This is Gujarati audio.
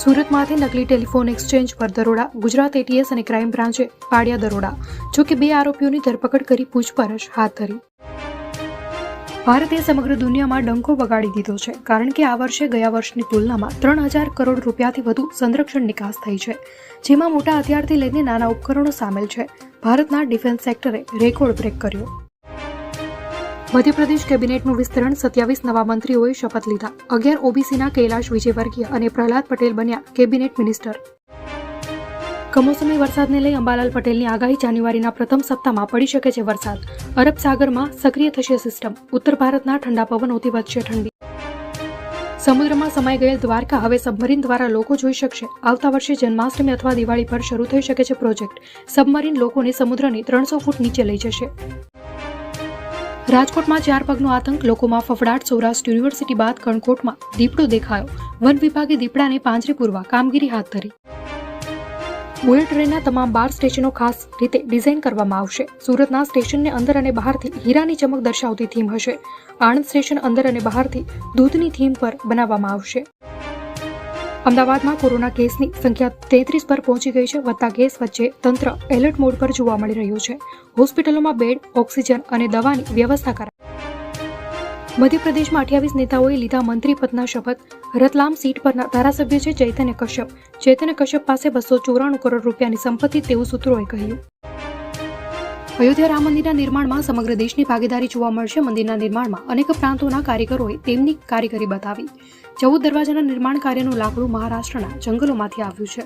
સુરતમાંથી નકલી ટેલિફોન એક્સચેન્જ પર દરોડા. ગુજરાત એટીએસ અને ક્રાઇમ બ્રાન્ચે પાડ્યા દરોડા. જો કે 2 આરોપીઓની ધરપકડ કરી પૂછપરછ હાથ ધરી. ભારતે સમગ્ર દુનિયામાં ડંકો વગાડી દીધો છે, કારણ કે આ વર્ષે ગયા વર્ષની તુલનામાં 3000 કરોડ રૂપિયાથી વધુ સંરક્ષણ નિકાસ થઈ છે, જેમાં મોટા હથિયારથી લઈને નાના ઉપકરણો સામેલ છે. ભારતના ડિફેન્સ સેક્ટરે રેકોર્ડ બ્રેક કર્યો. મધ્યપ્રદેશ કેબિનેટનું વિસ્તરણ. 27 નવા મંત્રીઓએ શપથ લીધા. 11 ઓબીસીના કૈલાશ વિજયવર્ગીય અને પ્રહલાદ પટેલ બન્યા કેબિનેટ મિનિસ્ટર. કમોસમી વરસાદને લઈ અંબાલાલ પટેલની આગાહી. જાન્યુઆરીના પ્રથમ સપ્તાહમાં પડી શકે છે વરસાદ. અરબ સાગરમાં સક્રિય થશે સિસ્ટમ. ઉત્તર ભારતના ઠંડા પવનોથી વધશે ઠંડી. સમુદ્રમાં સમાઈ ગયેલ દ્વારકા હવે સબમરીન દ્વારા લોકો જોઈ શકશે. આવતા વર્ષે જન્માષ્ટમી અથવા દિવાળી પર શરૂ થઈ શકે છે પ્રોજેક્ટ. સબમરીન લોકોને સમુદ્રની 300 ફૂટ નીચે લઈ જશે. રાજકોટમાં 4 પગનો આતંક. લોકોમાં ફફડાટ. સૌરાષ્ટ્ર યુનિવર્સિટી બાદ કણકોટમાં દીપડો દેખાયો. વન વિભાગે દીપડાને પાંજરે પૂરવા કામગીરી હાથ ધરી. બુલેટ ટ્રેનના તમામ 12 સ્ટેશનો ખાસ રીતે ડિઝાઇન કરવામાં આવશે. સુરતના સ્ટેશનને અંદર અને બહારથી હીરાની ચમક દર્શાવતી થીમ હશે. આણંદ સ્ટેશન અંદર અને બહારથી દૂધની થીમ પર બનાવવામાં આવશે. અમદાવાદમાં કોરોના કેસની સંખ્યા 33 પર પહોંચી ગઈ છે. વધતા કેસ વચ્ચે તંત્ર એલર્ટ મોડ પર જોવા મળી રહ્યું છે. હોસ્પિટલોમાં બેડ, ઓક્સિજન અને દવાની વ્યવસ્થા કરાઈ. મધ્યપ્રદેશમાં 28 નેતાઓએ લીધા મંત્રી પદના શપથ. રતલામ સીટ પરના ધારાસભ્ય છે ચૈતન્ય કશ્યપ. ચૈતન્ય કશ્યપ પાસે 294 કરોડ રૂપિયાની સંપત્તિ, તેવું સૂત્રોએ કહ્યું. અયોધ્યા રામ મંદિરના નિર્માણમાં સમગ્ર દેશની ભાગીદારી જોવા મળશે. મંદિરના નિર્માણમાં અનેક પ્રાંતોના કારીગરોએ તેમની કારીગરી બતાવી. 14 દરવાજાના નિર્માણ કાર્યનું લાકડું મહારાષ્ટ્રના જંગલોમાંથી આવ્યું છે.